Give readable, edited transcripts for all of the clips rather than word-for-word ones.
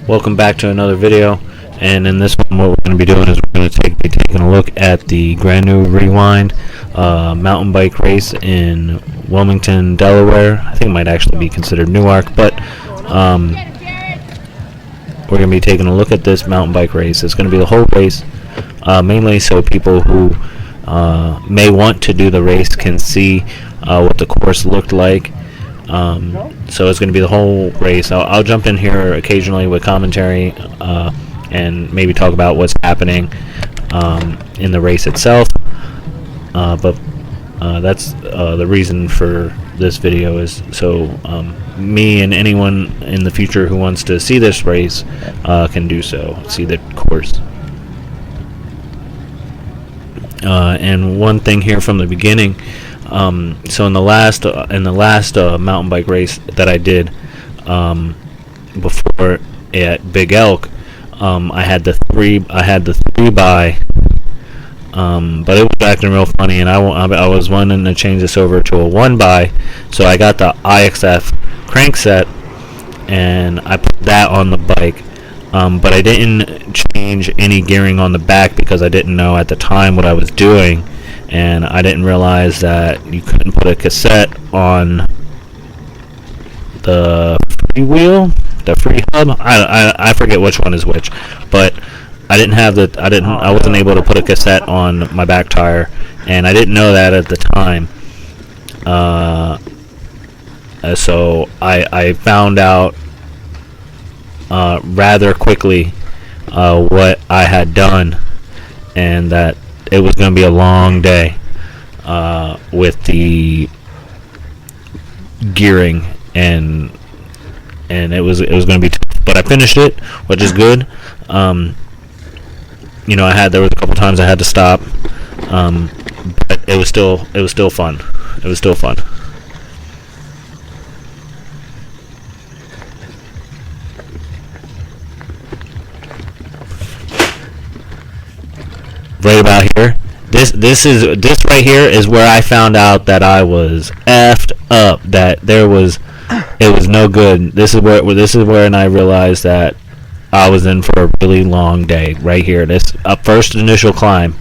Welcome back to another video, and in this one what we're going to be doing is we're going to be taking a look at the Granogue Rewind mountain bike race in Wilmington, Delaware. I think it might actually be considered Newark, but we're going to be taking a look at this mountain bike race. It's going to be the whole race, mainly so people who may want to do the race can see what the course looked like. So it's going to be the whole race. I'll jump in here occasionally with commentary and maybe talk about what's happening in the race itself. But that's the reason for this video, is so me and anyone in the future who wants to see this race can do so, see the course. And one thing here from the beginning. So in the last mountain bike race that I did before at Big Elk, I had the three by, but it was acting real funny, and I was wanting to change this over to a 1 by, so I got the IXF crankset and I put that on the bike. But I didn't change any gearing on the back because I didn't know at the time what I was doing. And I didn't realize that you couldn't put a cassette on the free wheel, the free hub. I forget which one is which, but I wasn't able to put a cassette on my back tire, and I didn't know that at the time. So I found out rather quickly what I had done, and that it was going to be a long day with the gearing, and it was going to be tough. But I finished it, which is good. There was a couple times I had to stop, but it was still fun. It was still fun. Right about here. This right here is where I found out that I was effed up. That it was no good. This is where I realized that I was in for a really long day. Right here, this first initial climb.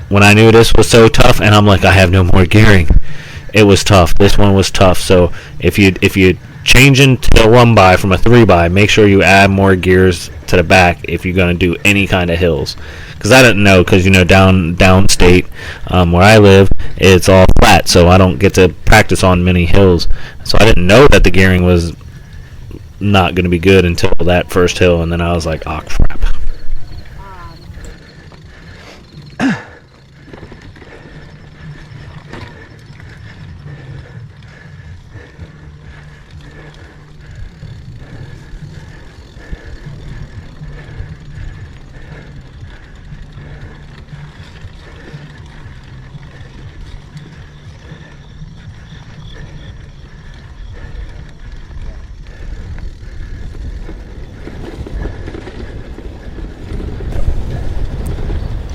When I knew this was so tough, and I'm like, I have no more gearing. It was tough. This one was tough. So if you change into a 1 by from a 3 by, make sure you add more gears to the back if you're going to do any kind of hills. Because I didn't know, because downstate where I live, it's all flat, so I don't get to practice on many hills. So I didn't know that the gearing was not going to be good until that first hill, and then I was like, oh crap.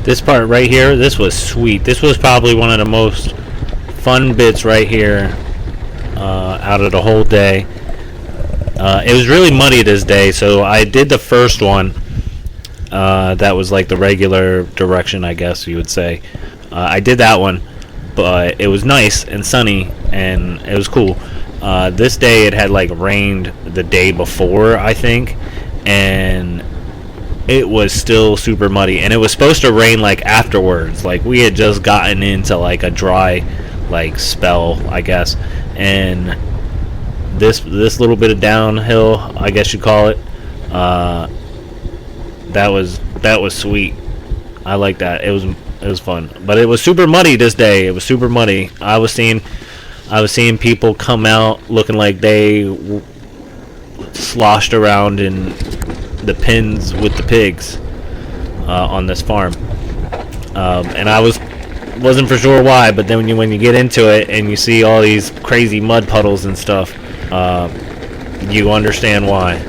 This part right here, this was sweet. This was probably one of the most fun bits right here out of the whole day. It was really muddy this day, so I did the first one. That was like the regular direction, I guess you would say. I did that one, but it was nice and sunny, and it was cool. This day it had like rained the day before, I think, and it was still super muddy, and it was supposed to rain like afterwards. Like we had just gotten into like a dry like spell, I guess, and this little bit of downhill, I guess you call it, that was sweet. I like that. It was fun, but it was super muddy this day. It was super muddy. I was seeing people come out looking like they sloshed around in the pins with the pigs on this farm, and I wasn't for sure why, but then when you get into it and you see all these crazy mud puddles and stuff, you understand why.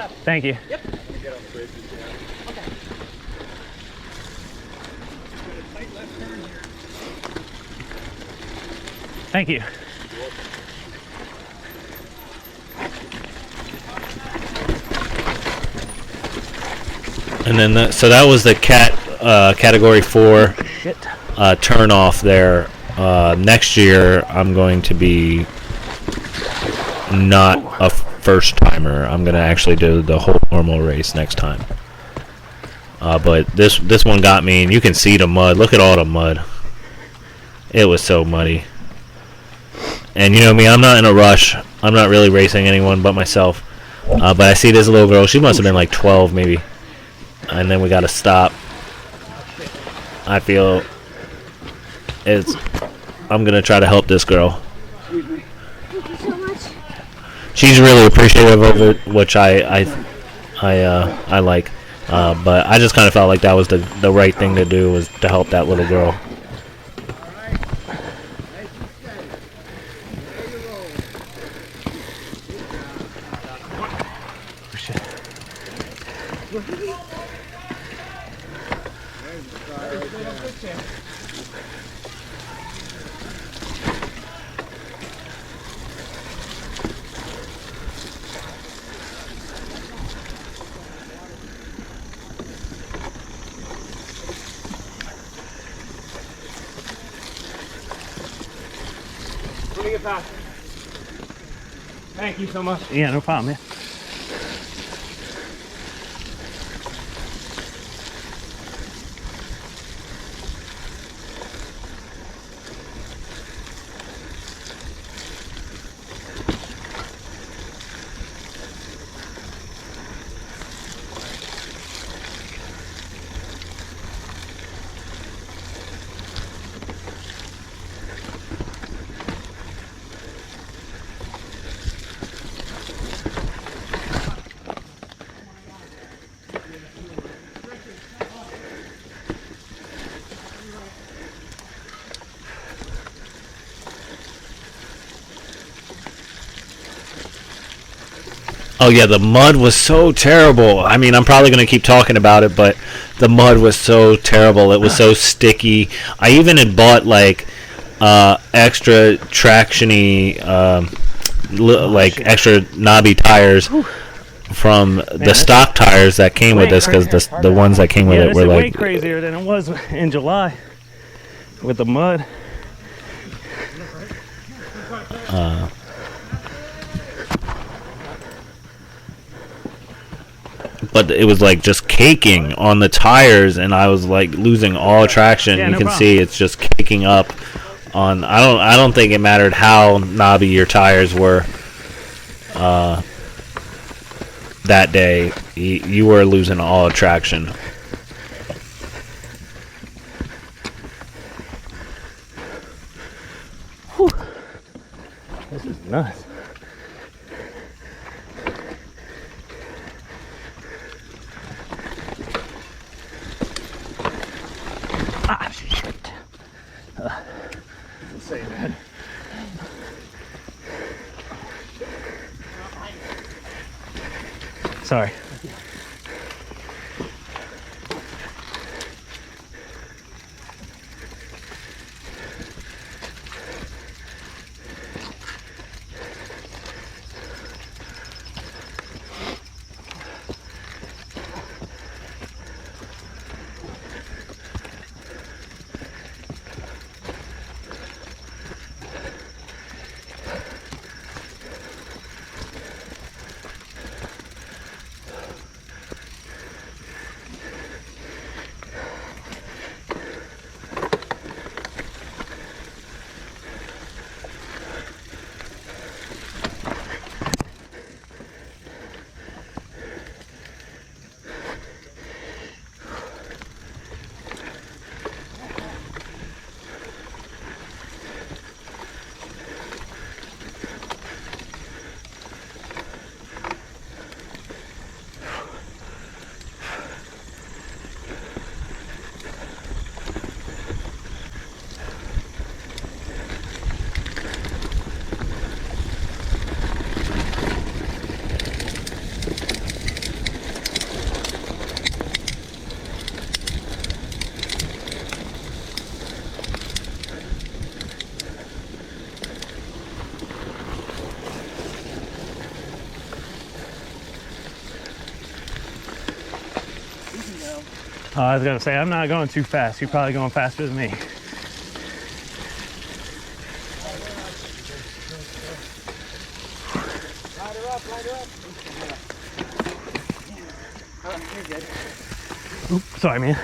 left. Thank you. Yep. I'm gonna get on the bridge with you. Okay. Got a tight left turn here. Thank you. And then, so that was the category 4 Shit. turn off there. Next year, I'm going to be not a first timer. I'm going to actually do the whole normal race next time. But this one got me, and you can see the mud. Look at all the mud. It was so muddy. And you know me, I'm not in a rush. I'm not really racing anyone but myself. But I see this little girl. She must have been like 12 maybe. And then we got to stop. I feel I'm going to try to help this girl. Thank you so much. She's really appreciative of it, which I like. But I just kind of felt like that was the right thing to do, was to help that little girl. Let me get past. Thank you so much. Yeah, no problem, man. Oh yeah, the mud was so terrible. I mean, I'm probably going to keep talking about it, but the mud was so terrible. It was so sticky. I even had bought like extra traction-y, like extra knobby tires from the stock tires that came with this, because the ones that came with it were way like crazier than it was in July with the mud. But it was like just caking on the tires, and I was like losing all traction. Yeah, you no can problem. see it's just caking up on. I don't think it mattered how knobby your tires were that day. You were losing all traction. This is nuts. Ah, shit. Insane, man. Sorry. I was gonna say, I'm not going too fast. You're probably going faster than me. Light her up, light her up. Oh, you're good. Oops, sorry, man.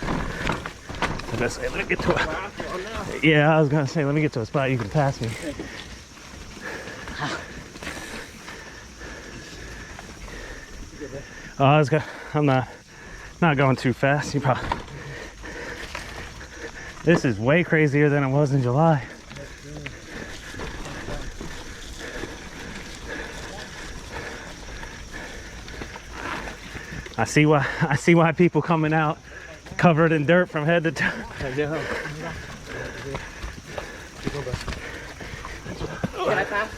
I was gonna say, let me get to a. Yeah, I was gonna say, let me get to a spot you can pass me. Oh, I'm not going too fast. You probably. This is way crazier than it was in July. I see why people coming out covered in dirt from head to toe. Can I pass?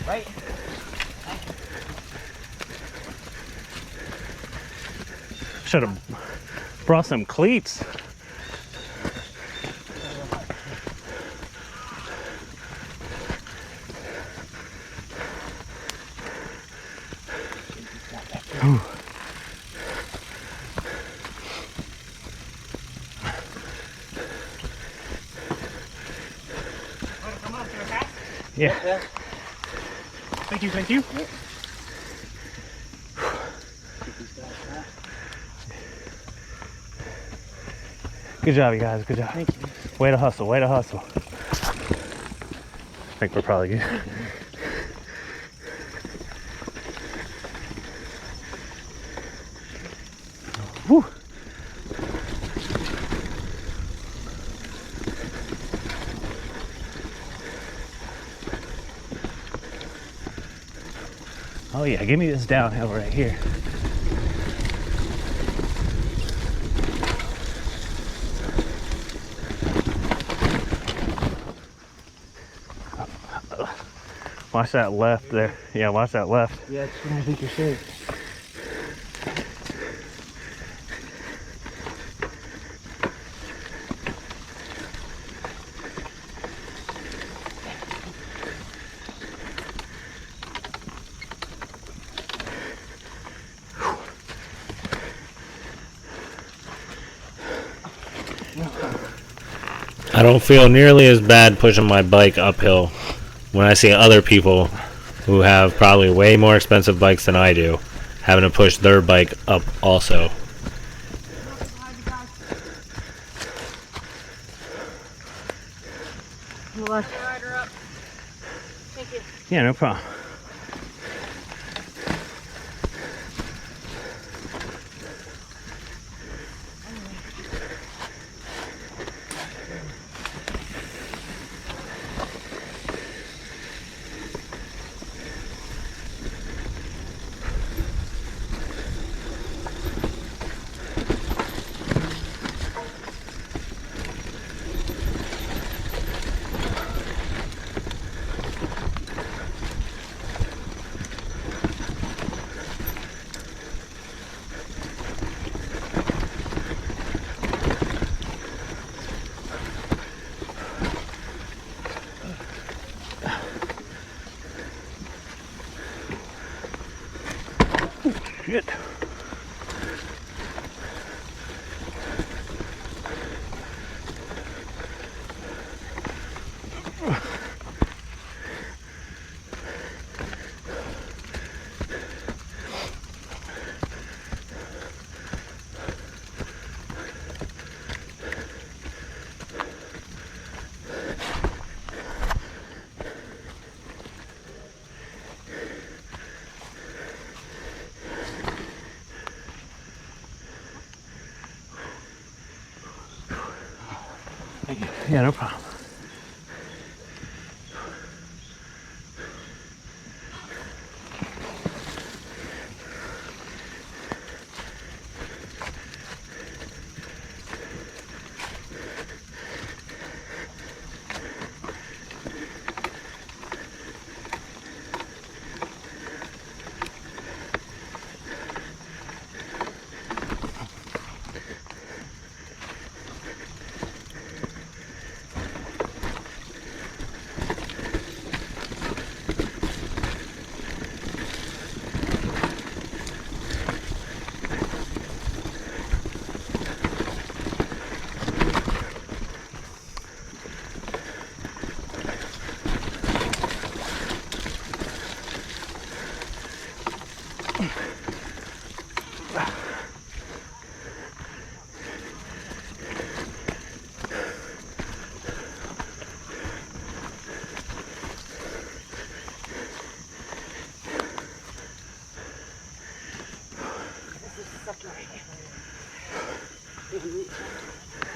Right. Should have brought some cleats. Ooh. Yeah. Thank you, thank you. Good job, you guys. Good job. Thank you. Way to hustle. Way to hustle. I think we're probably good. Whew. Oh yeah, give me this downhill right here. Watch that left there. Yeah, watch that left. Yeah, it's gonna beat your shape. I don't feel nearly as bad pushing my bike uphill when I see other people who have probably way more expensive bikes than I do having to push their bike up also. Rider up. Thank you. Yeah, no problem. Shit. Yeah, no problem.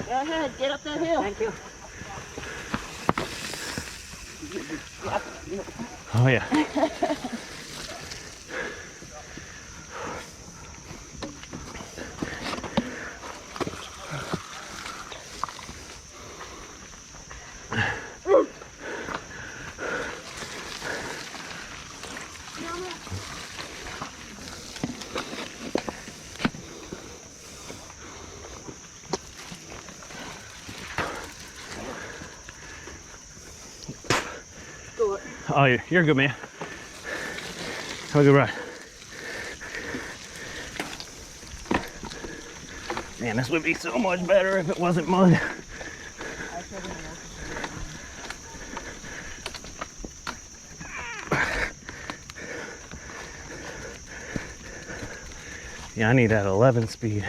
Go ahead, get up that hill. Thank you. Oh yeah. Oh, you're good, man. Have a good ride. Man, this would be so much better if it wasn't mud. Yeah, I need that 11 speed.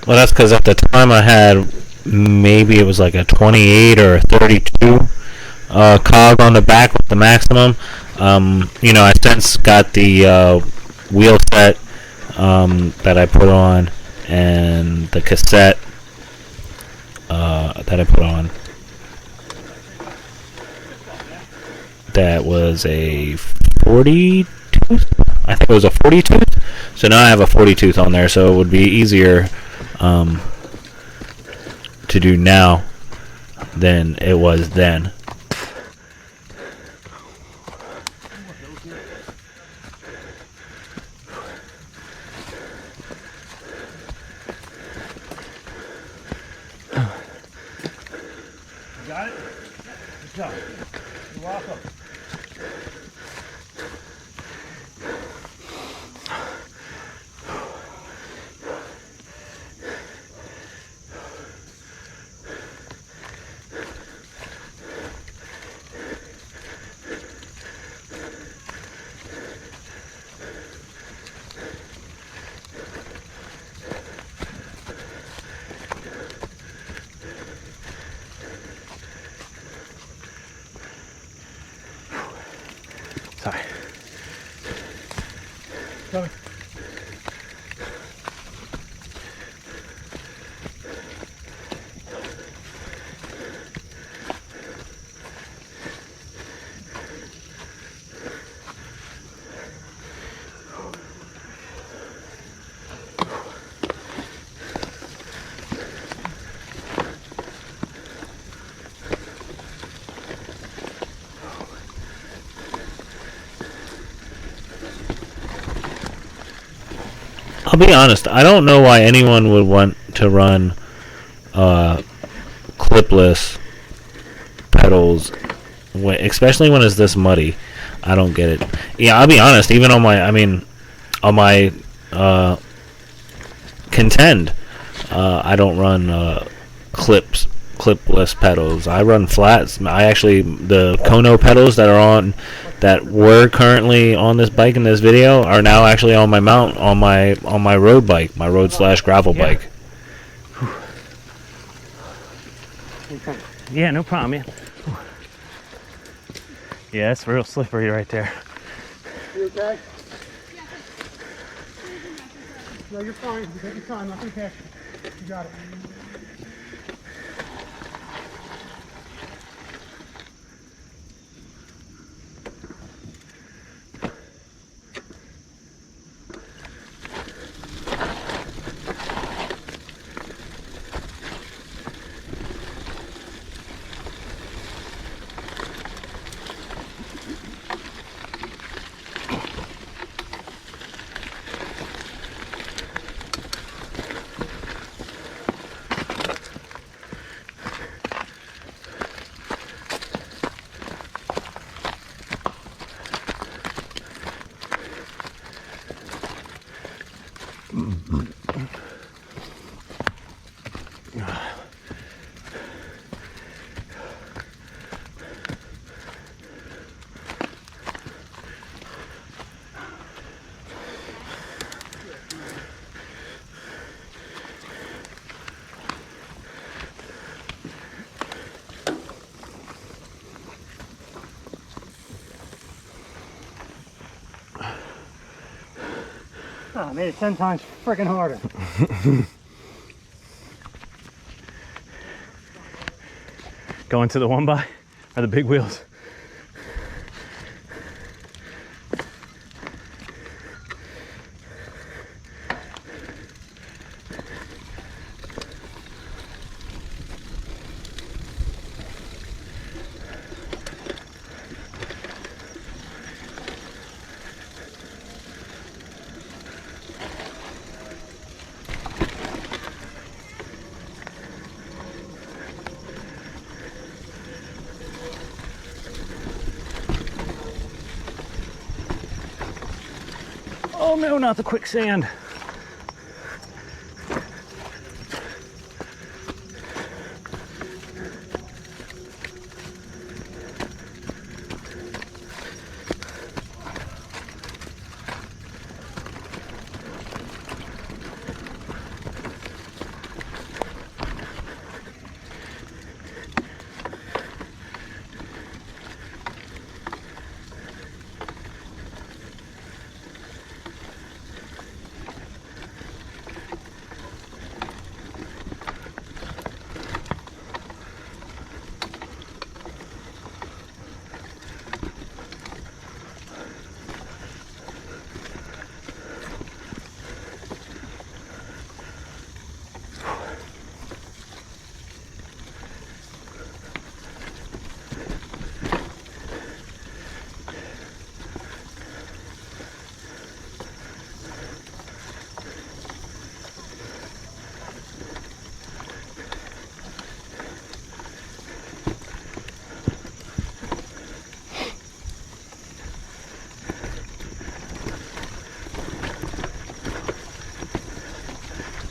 Well, that's because at the time I had, maybe it was like a 28 or a 32 cog on the back with the maximum. You know, I since got the wheel set that I put on, and the cassette that I put on. That was a 40 tooth. I think it was a 40 tooth. So now I have a 40 tooth on there, so it would be easier to do now than it was then. Got it? Good job. You're welcome. Sorry. Coming. I'll be honest, I don't know why anyone would want to run clipless pedals, especially when it's this muddy. I don't get it. Yeah, I'll be honest, even on my, on my Contend, I don't run clipless pedals. I run flats. The Kono pedals that were currently on this bike in this video are now actually on my mount on my road bike, my road/gravel bike. Yeah, no problem, man. Yeah, it's real slippery right there. You okay? No, you're fine. You take your time. Nothing catch you. You got it. Oh, I made it 10 times freaking harder. Going to the 1x or the big wheels? Oh no, not the quicksand.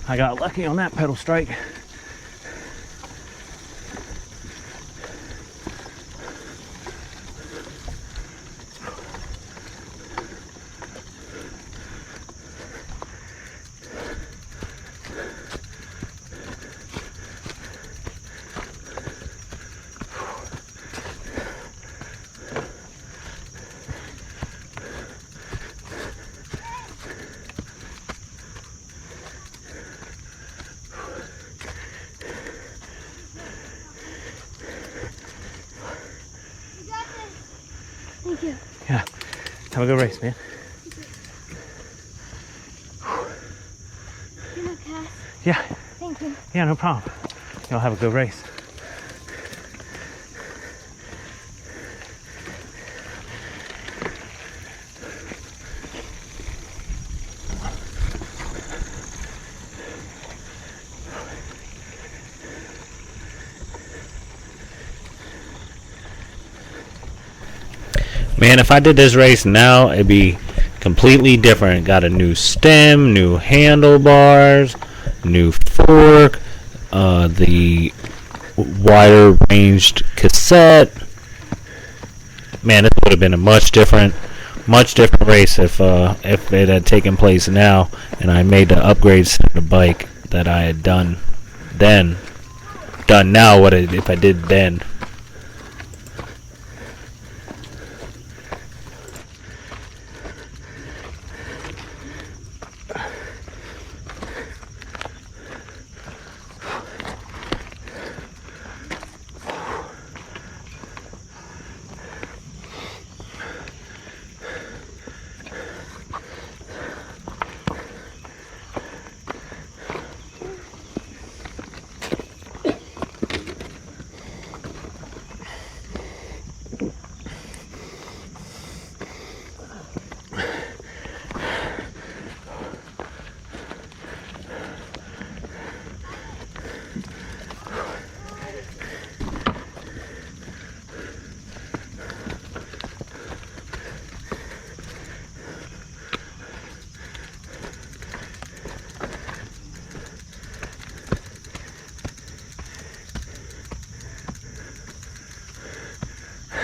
I got lucky on that pedal strike. Thank you. Yeah, have a good race, man. You know, Cass. Yeah, Thank you. yeah, no problem. You'll have a good race. Man, if I did this race now, it'd be completely different. Got a new stem, new handlebars, new fork, the wider ranged cassette. Man, this would have been a much different race if it had taken place now and I made the upgrades to the bike that I had done now. What if I did then?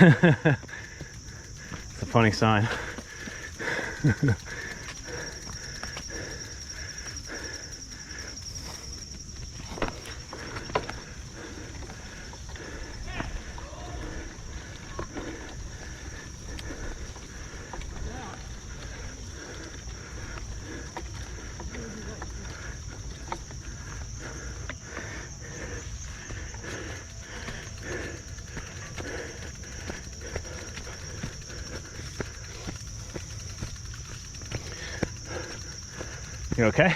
It's a funny sign. You okay?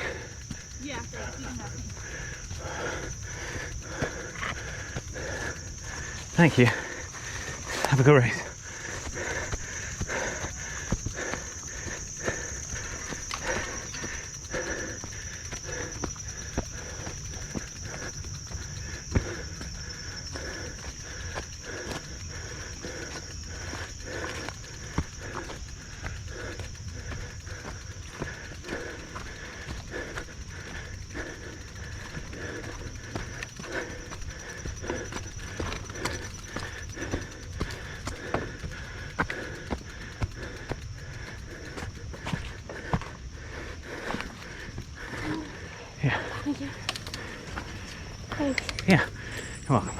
Yeah, thanks. You can have me. Thank you. Have a good race. Yeah. Thank you. Thanks. Yeah. You're welcome.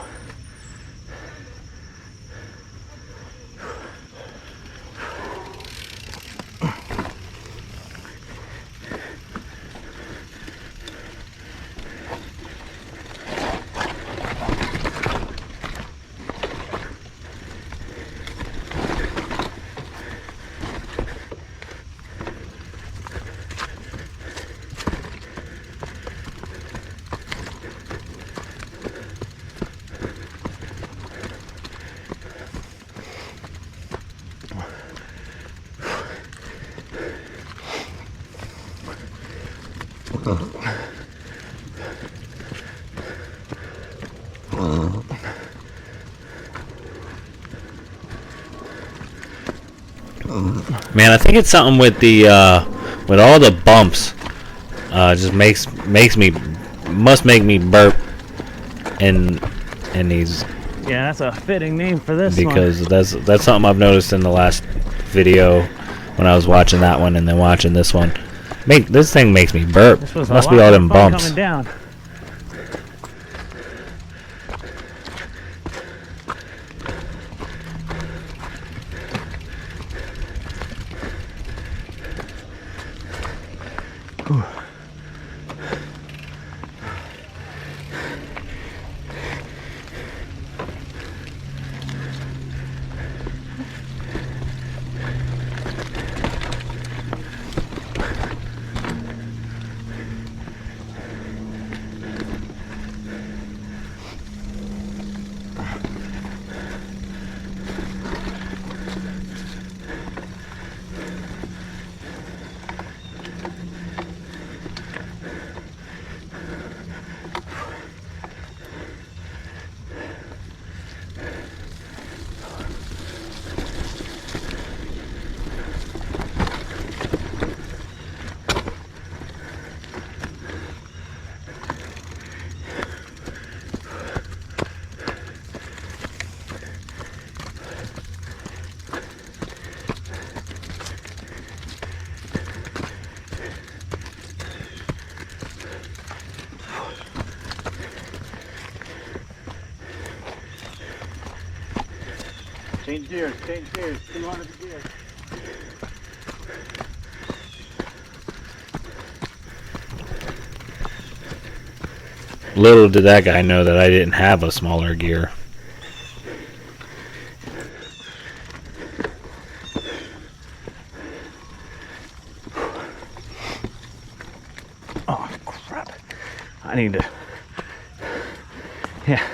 Man, I think it's something with the with all the bumps. Just makes me must make me burp in these, Yeah, that's a fitting name for this one. because that's something I've noticed in the last video when I was watching that one and then watching this one. This thing makes me burp. This was a Must lot be all more them fun bumps. coming down. Change gears, change gears. Come on to the gear. Little did that guy know that I didn't have a smaller gear. Oh, crap. I need to... Yeah.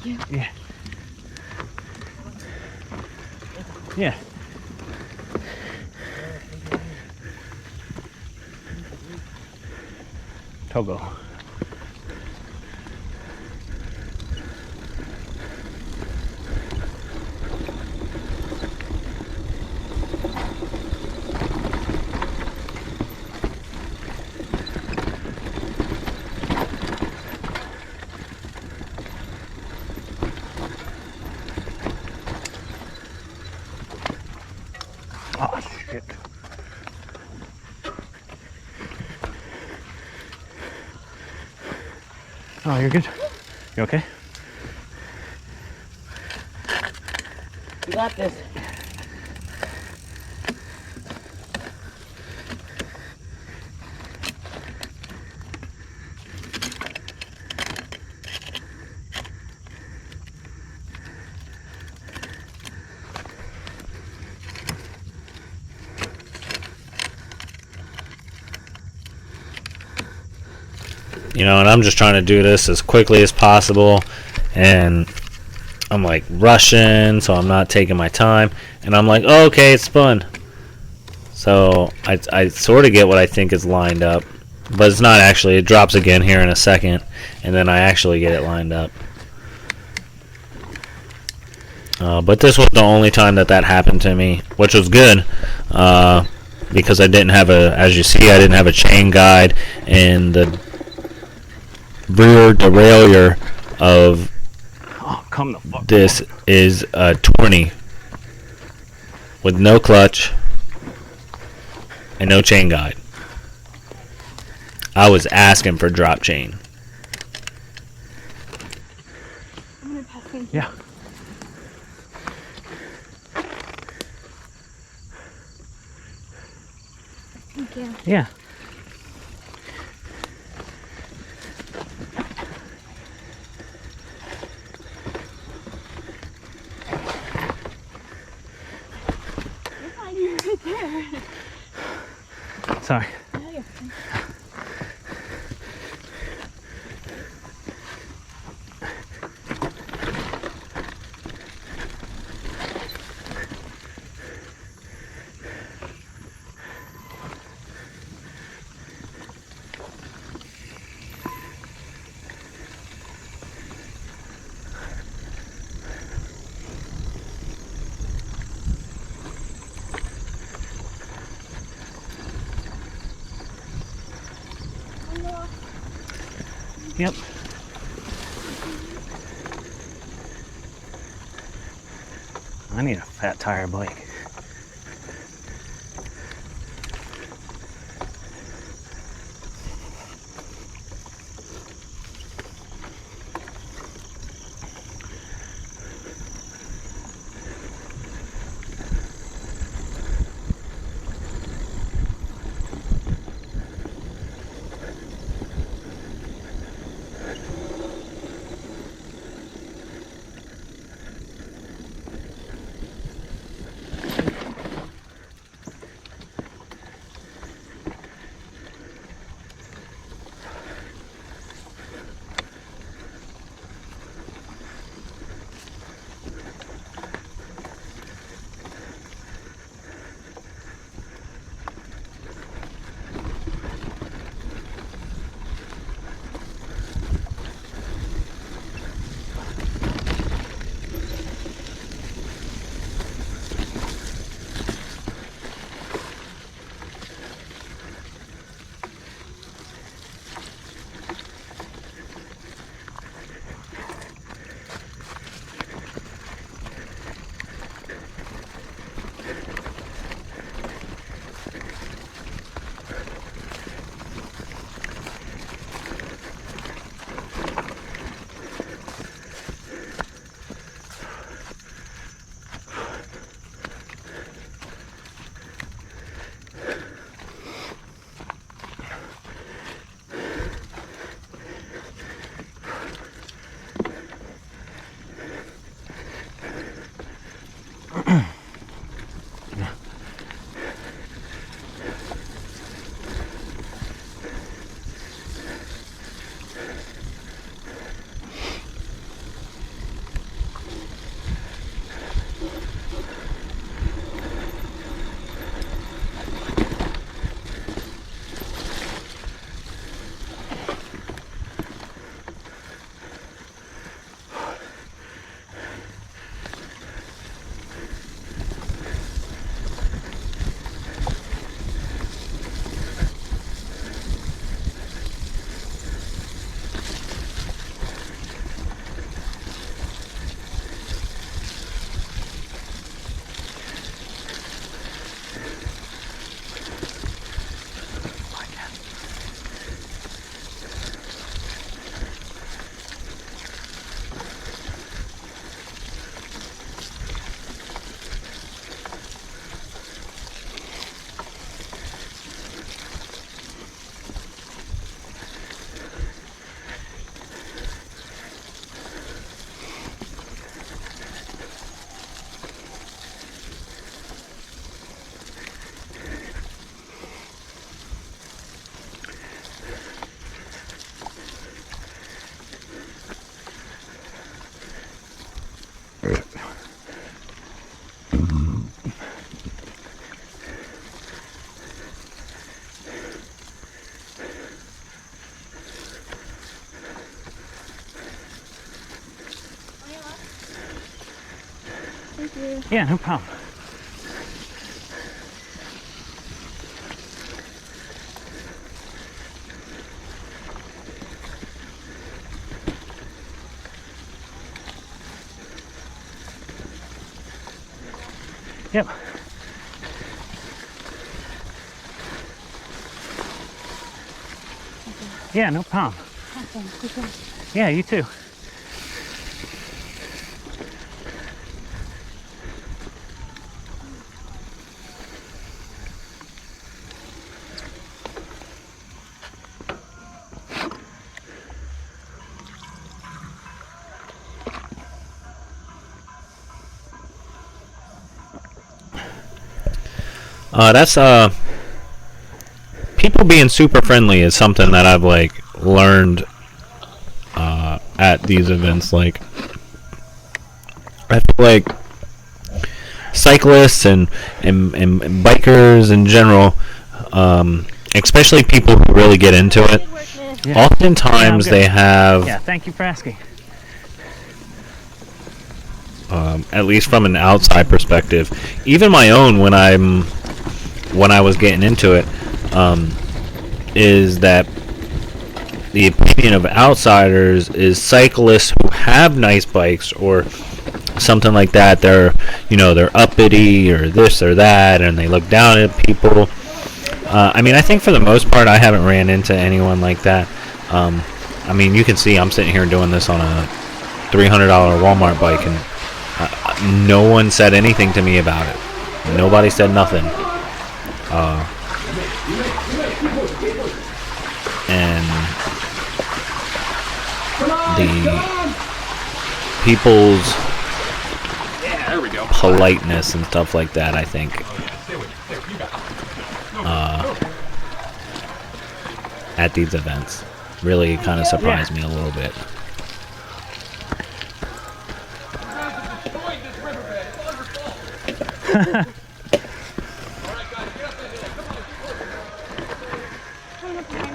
Thank you. Yeah. Yeah. Togo. Oh, shit. Oh, you're good? You okay? You got this. You know, and I'm just trying to do this as quickly as possible, and I'm like rushing, so I'm not taking my time, and I'm like, oh, okay, it's spun. So I sort of get what I think is lined up, but it's not actually. It drops again here in a second, and then I actually get it lined up. But this was the only time that happened to me, which was good, because I didn't have as you see, I didn't have a chain guide, and the rear derailleur of Oh, come the fuck. this is a 20 with no clutch and no chain guide. I was asking for drop chain. I'm gonna pass. Thank you. Yeah. Thank you. Yeah. You're fine. You're right there. Sorry. No, you're fine. Yep. I need a fat tire bike. Yeah, no problem. Yep. Yeah, no problem. Awesome. Good job. Yeah, you too. That's people being super friendly is something that I've like learned at these events. Like, I feel like cyclists and bikers in general, especially people who really get into it, Yeah. oftentimes Yeah, I'm they good. have, Yeah, thank you for asking. at least from an outside perspective, even my own when I was getting into it, is that the opinion of outsiders is cyclists who have nice bikes or something like that, they're uppity or this or that, and they look down at people. I mean, I think for the most part I haven't ran into anyone like that. I mean, you can see I'm sitting here doing this on a $300 Walmart bike, and no one said anything to me about it. Nobody said nothing. And the people's politeness and stuff like that, I think, at these events really kind of surprised me a little bit.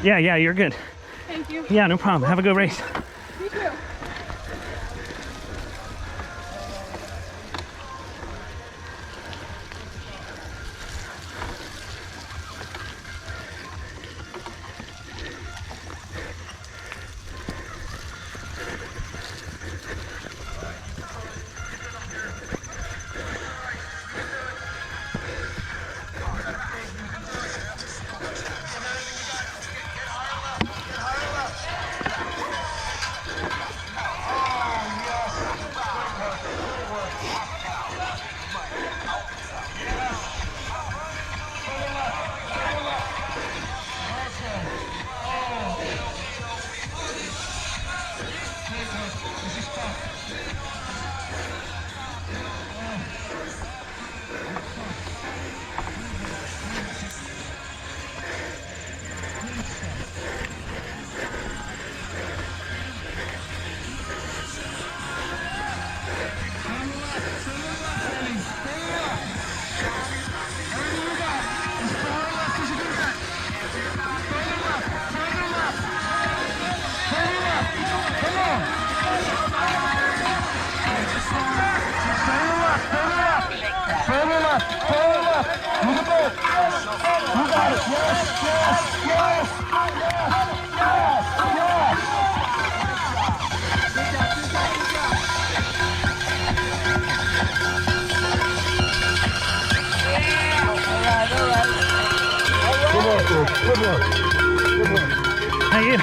Yeah, you're good. Thank you. Yeah, no problem. Have a good race. You too. How you?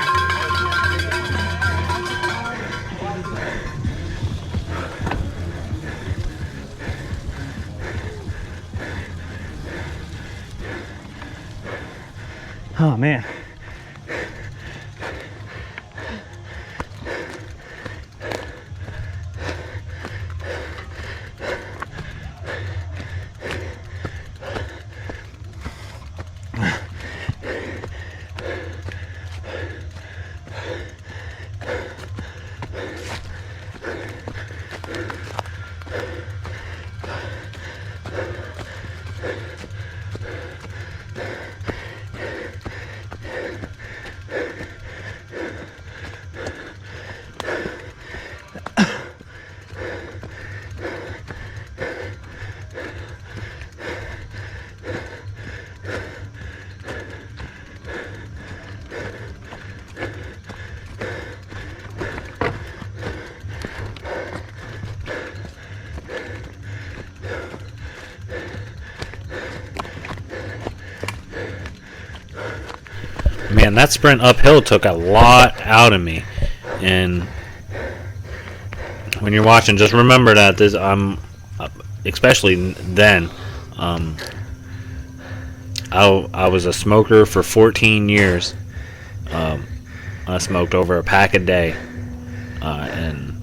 Oh man. man, that sprint uphill took a lot out of me. And when you're watching, just remember that I'm, especially then, I was a smoker for 14 years. I smoked over a pack a day, and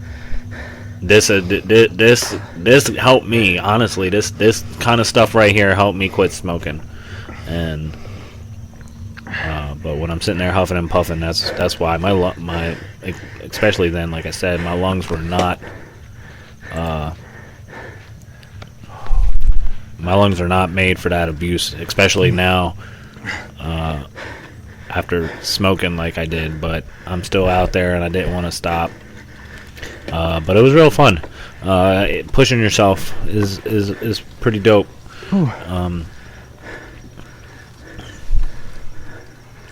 this helped me. Honestly, this kind of stuff right here helped me quit smoking. And but when I'm sitting there huffing and puffing, that's why my especially then, like I said, my lungs were not. My lungs are not made for that abuse, especially now. After smoking like I did, but I'm still out there and I didn't want to stop. But it was real fun. Pushing yourself is pretty dope.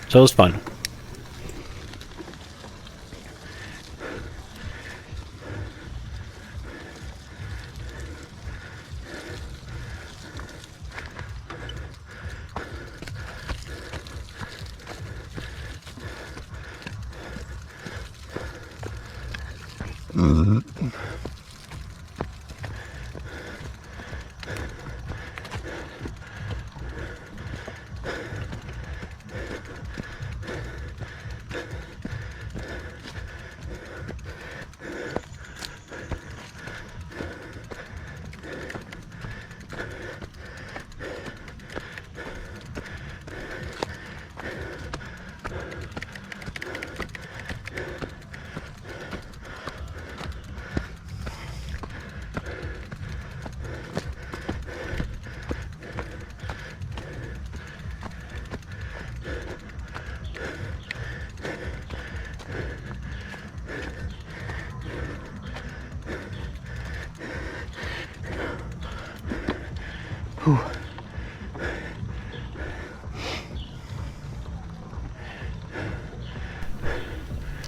So it was fun.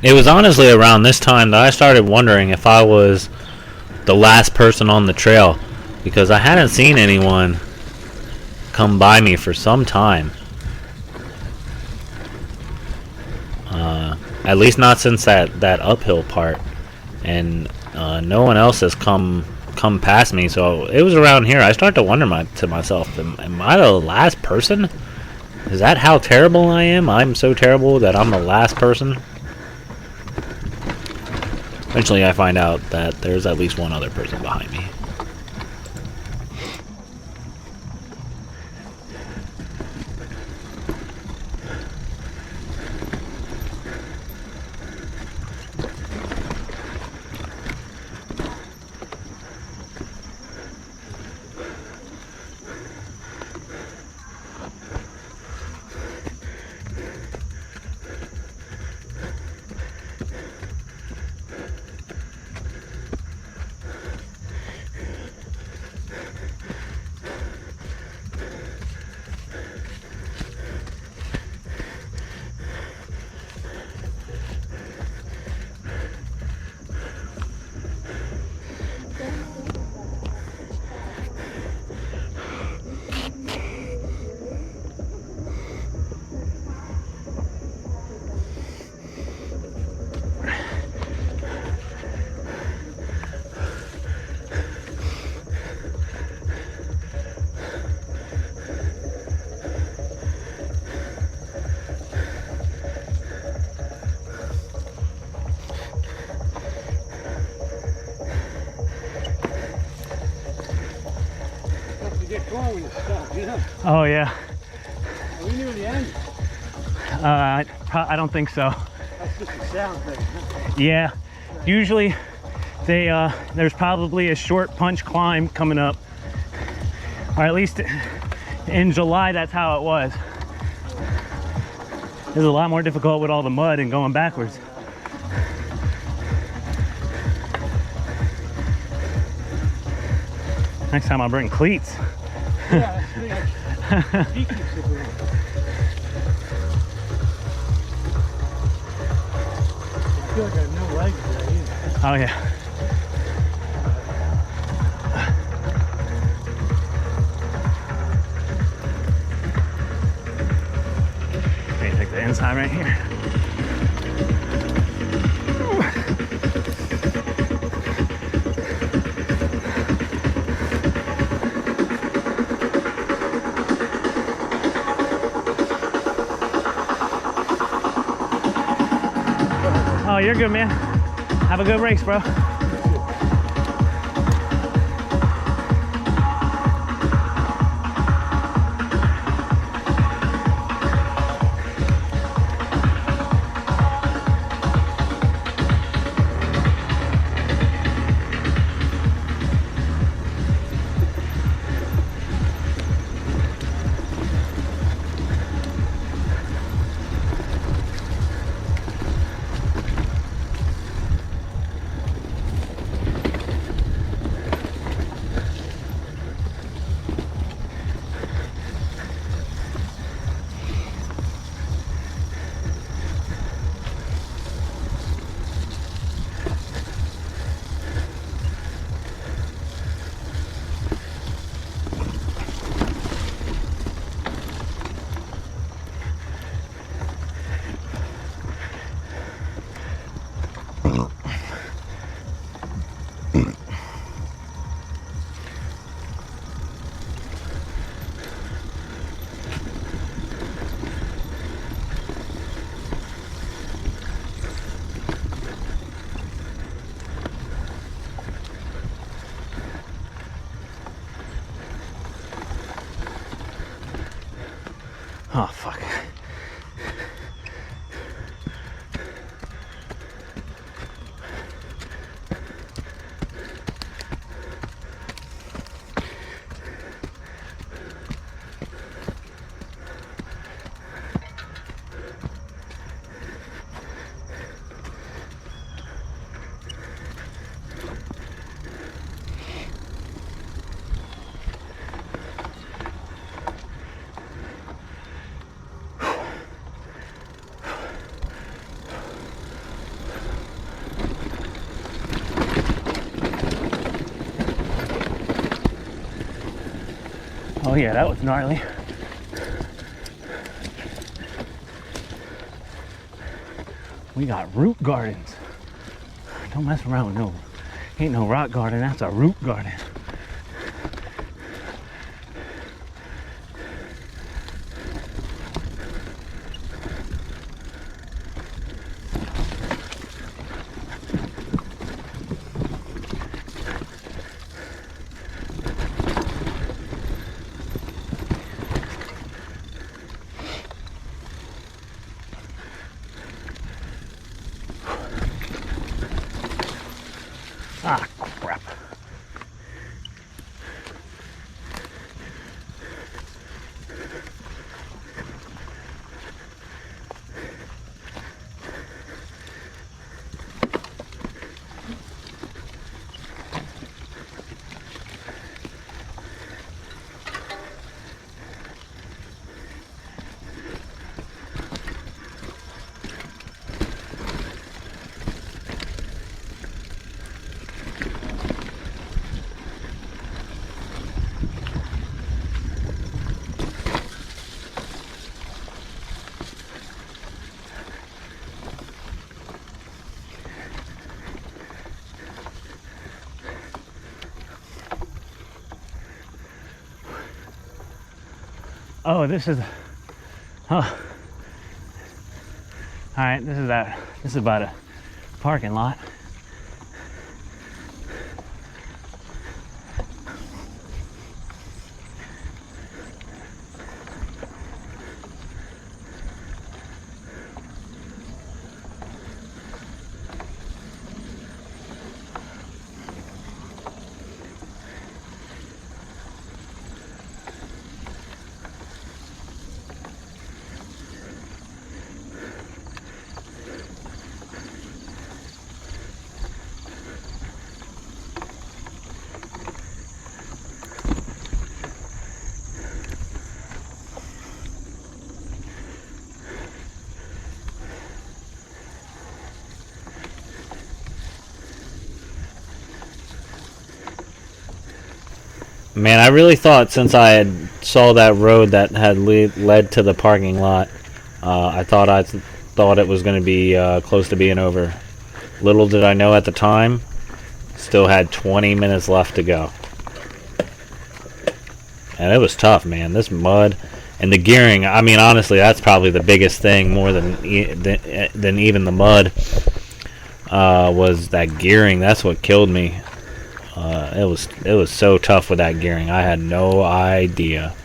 It was honestly around this time that I started wondering if I was the last person on the trail, because I hadn't seen anyone come by me for some time. At least not since that uphill part, and no one else has come past me. So it was around here I started to wonder to myself, am I the last person? Is that how terrible I am? I'm so terrible that I'm the last person? Eventually I find out that there's at least one other person behind me. Oh yeah. Are we near the end? I don't think so. That's just a sound thing. Huh? Yeah. Usually there's probably a short punch climb coming up, or at least in July that's how it was. It was a lot more difficult with all the mud and going backwards. Next time I'll bring cleats. Yeah, that's me. I feel like I have no legs today either. Oh yeah. Maybe take the inside. I'm right here. Oh, you're good, man. Have a good race, bro. Oh, fuck. Oh yeah, that was gnarly. We got root gardens. Don't mess around with no, ain't no rock garden, that's a root garden. Ah, crap. Oh, this is, oh. All right, this is about a parking lot. Man, I really thought since I had saw that road that had led to the parking lot, I thought it was going to be close to being over. Little did I know at the time, still had 20 minutes left to go. And it was tough, man. This mud and the gearing. I mean, honestly, that's probably the biggest thing, more than even the mud. Was that gearing? That's what killed me. It was so tough with that gearing. I had no idea.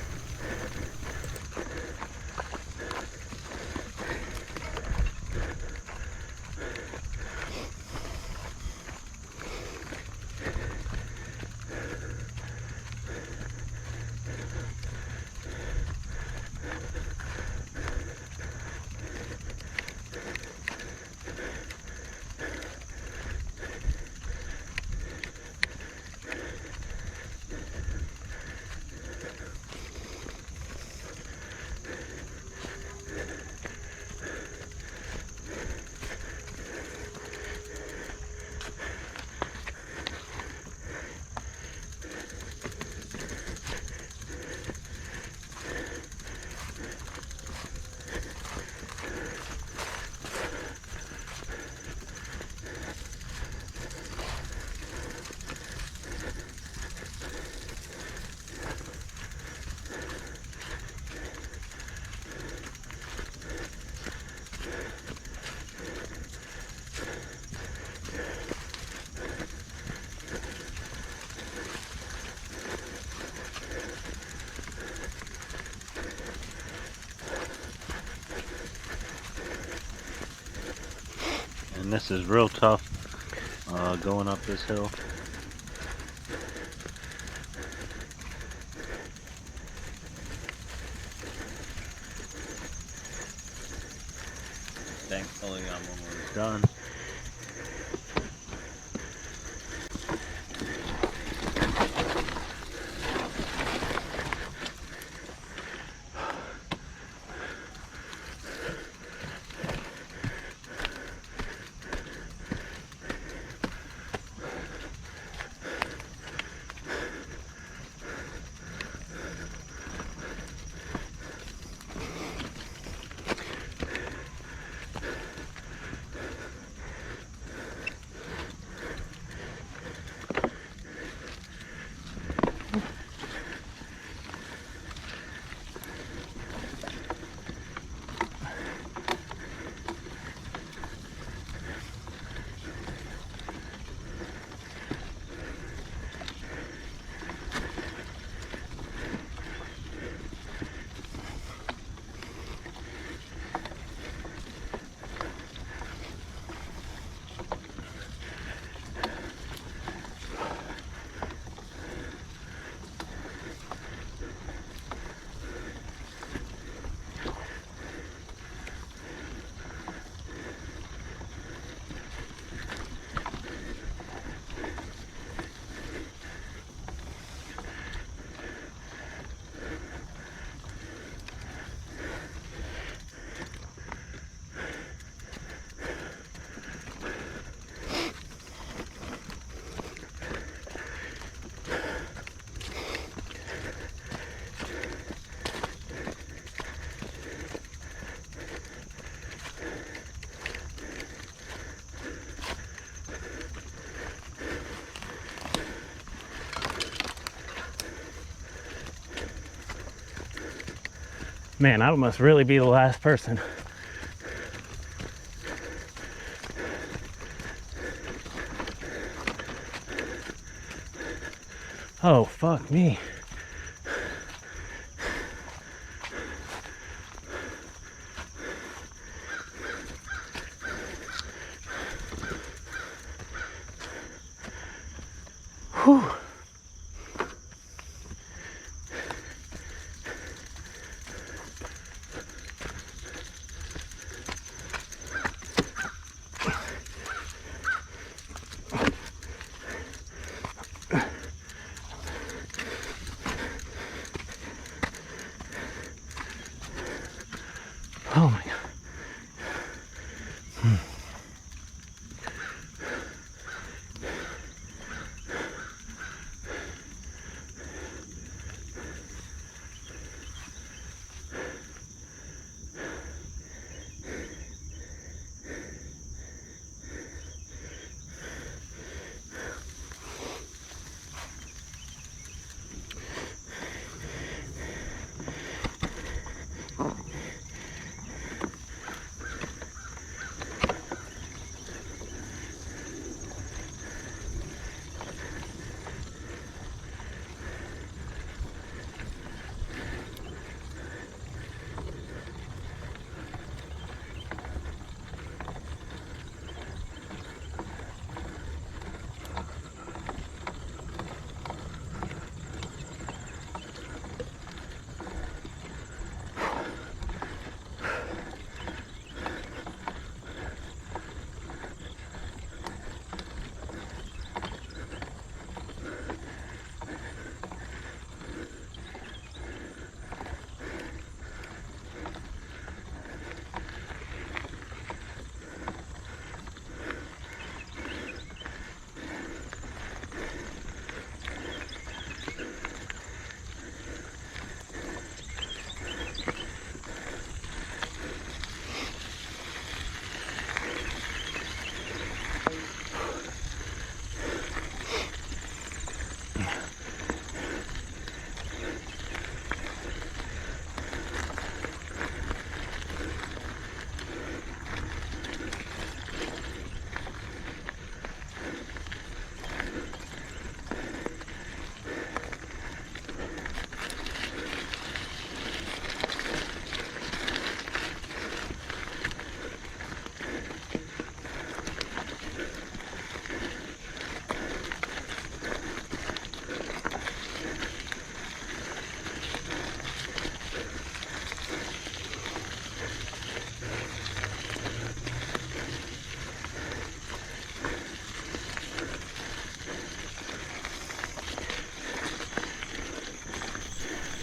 And this is real tough going up this hill. Thankfully, I'm almost done. Man, I must really be the last person. Oh, fuck me. Whew. Oh my God.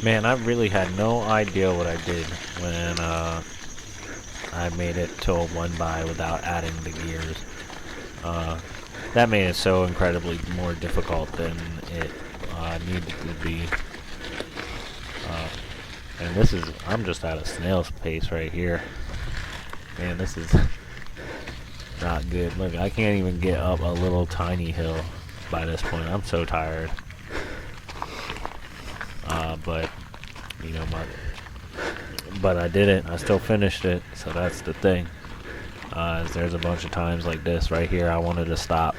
Man, I really had no idea what I did when I made it to a 1x without adding the gears. That made it so incredibly more difficult than it needed to be. And this is, I'm just at a snail's pace right here. Man, this is not good. Look, I can't even get up a little tiny hill by this point. I'm so tired. But, you know, but I did it. I still finished it, so that's the thing. There's a bunch of times like this right here I wanted to stop,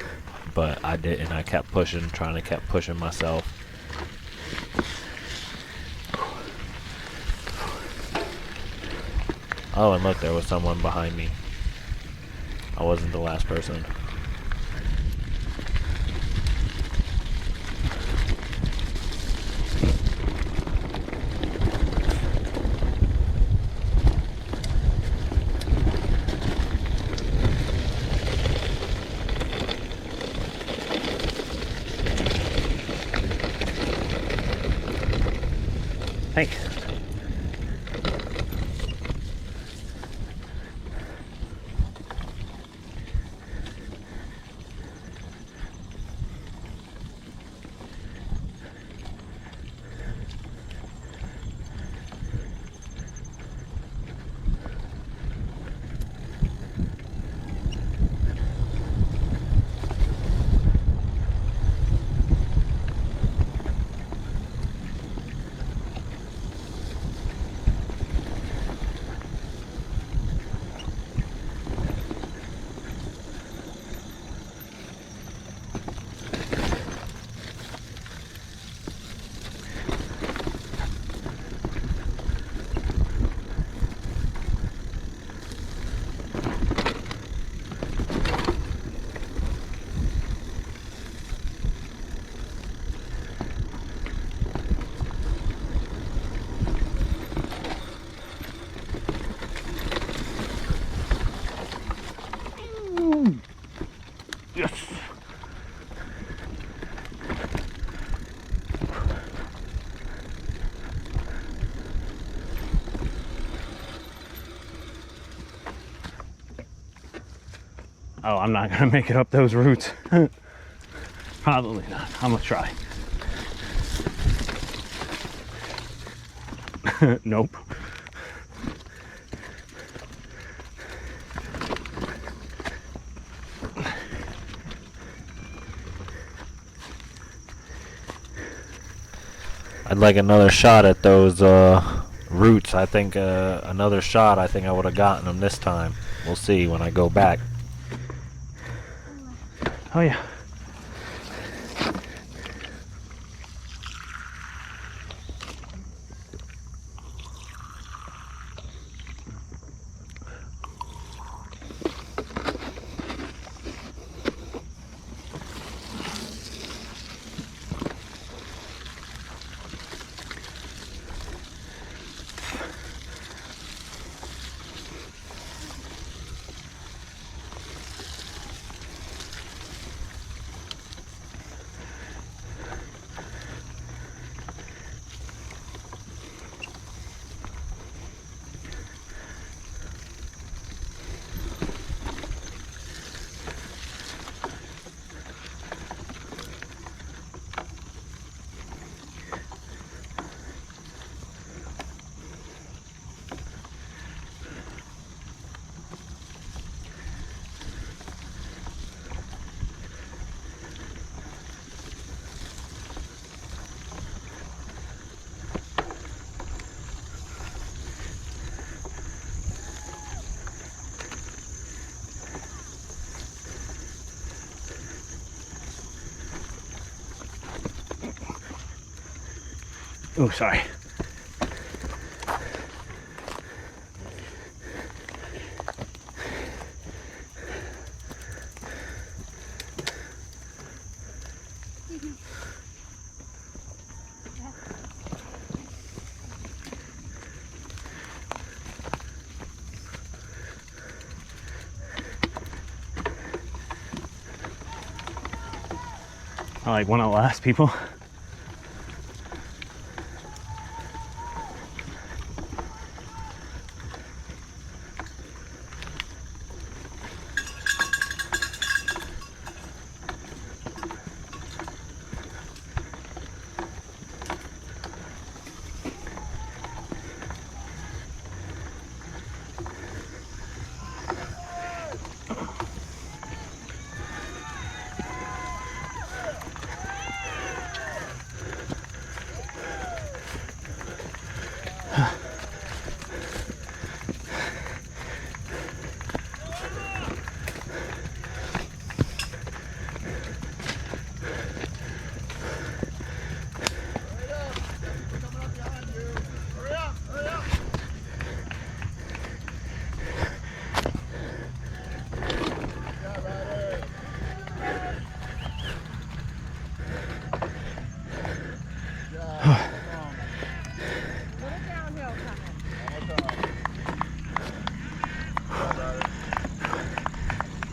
but I didn't. I kept pushing, kept pushing myself. Oh, and look, there was someone behind me. I wasn't the last person. Thanks. Yes. Oh, I'm not gonna make it up those routes. Probably not. I'm gonna try. Nope. I'd like another shot at those roots. I think another shot, I think I would have gotten them this time. We'll see when I go back. Oh yeah. Oh, sorry. I like one of the last people.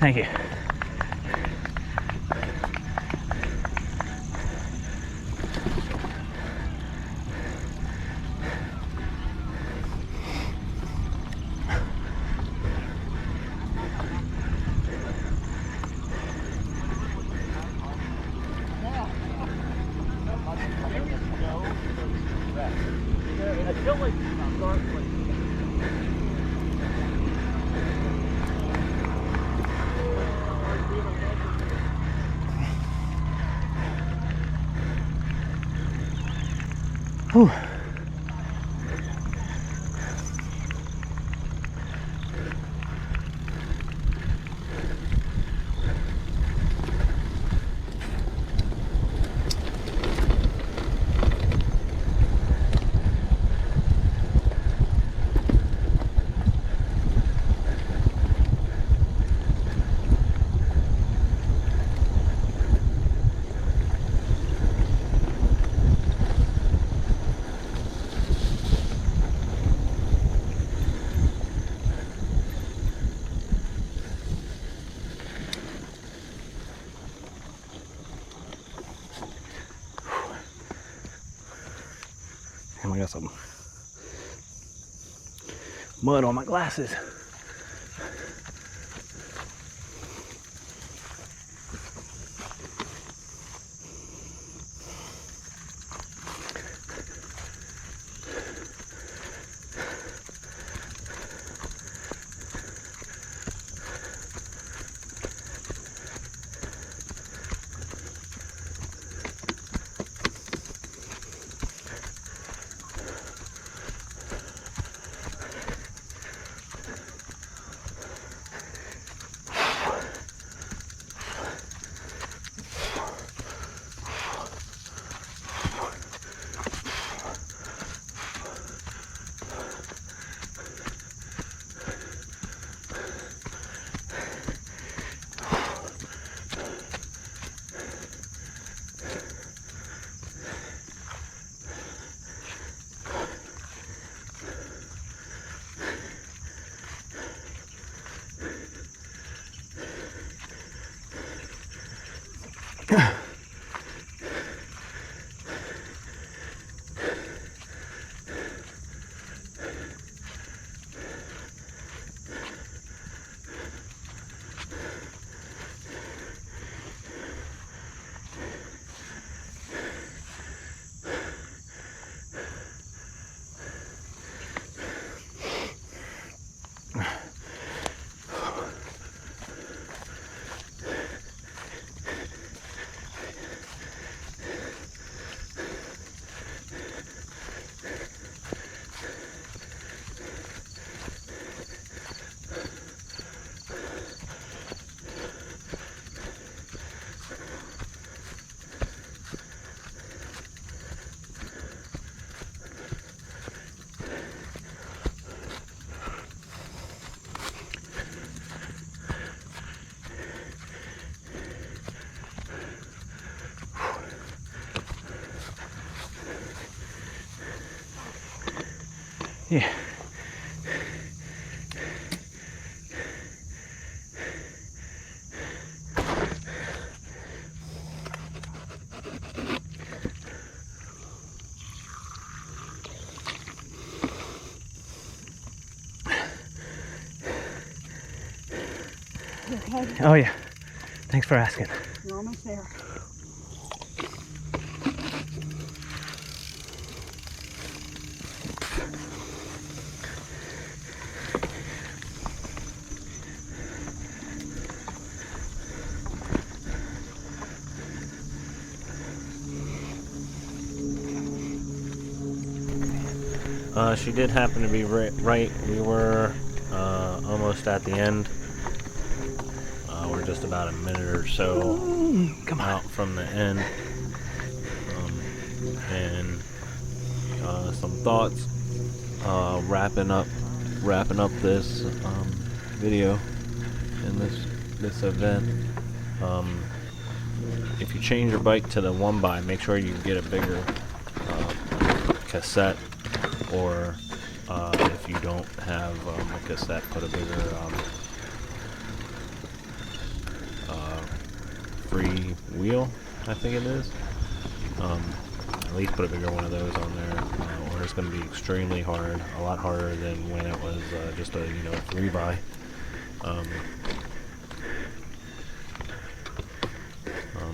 Thank you. Whew. Damn, I got some mud on my glasses. Yeah. Okay, Oh yeah. Thanks for asking. you're almost there. She did happen to be right. We were almost at the end. We're just about a minute or so out from the end. And some thoughts wrapping up this video in this event. If you change your bike to the 1x, make sure you get a bigger cassette, or if you don't have a cassette, put a bigger free wheel, I think it is. At least put a bigger one of those on there, or it's going to be extremely hard, a lot harder than when it was just a 3x.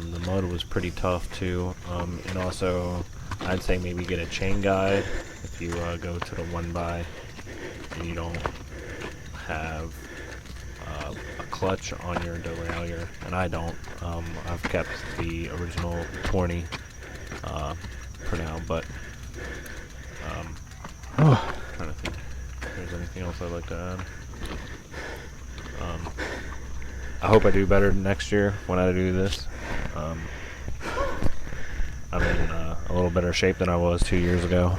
The mud was pretty tough too, and also I'd say maybe get a chain guide if you go to the 1x and you don't have a clutch on your derailleur, and I don't. I've kept the original 20 for now, but trying to think if there's anything else I'd like to add. I hope I do better next year when I do this. I'm in a little better shape than I was 2 years ago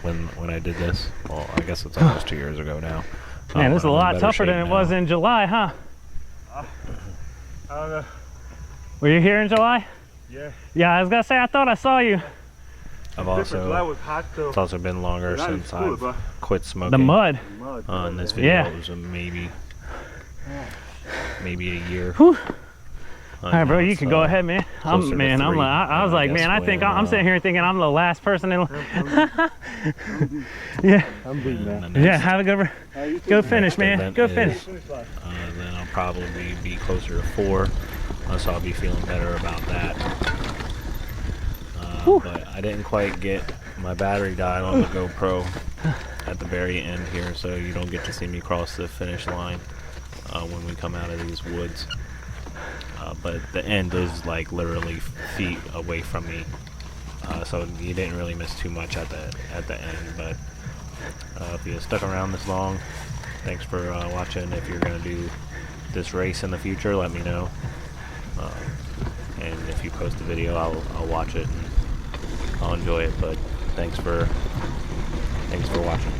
when I did this. Well, I guess it's almost 2 years ago now. Man, this is a I'm in lot better tougher shape than it now. was in July, huh? I don't know. Were you here in July? Yeah. Yeah, I was gonna say, I thought I saw you. I've July also was hot though. it's also been longer Not in since school, I've but quit smoking. The mud. mud. On this video, Yeah. it was maybe a year. Whew. All All right, bro, you can go ahead, man. closer to Man, three. I was like, I guess man, I think when, I'm sitting here thinking I'm the last person in. Yeah, I'm big, man. yeah. Have a good, go finish, man. event Go is- finish. Then I'll probably be closer to 4, so I'll be feeling better about that. But I didn't quite get my battery died on the GoPro at the very end here, so you don't get to see me cross the finish line when we come out of these woods. But the end is like literally feet away from me, so you didn't really miss too much at the end. But if you stuck around this long, thanks for watching. If you're gonna do this race in the future, let me know. And if you post a video, I'll watch it and I'll enjoy it. But thanks for watching.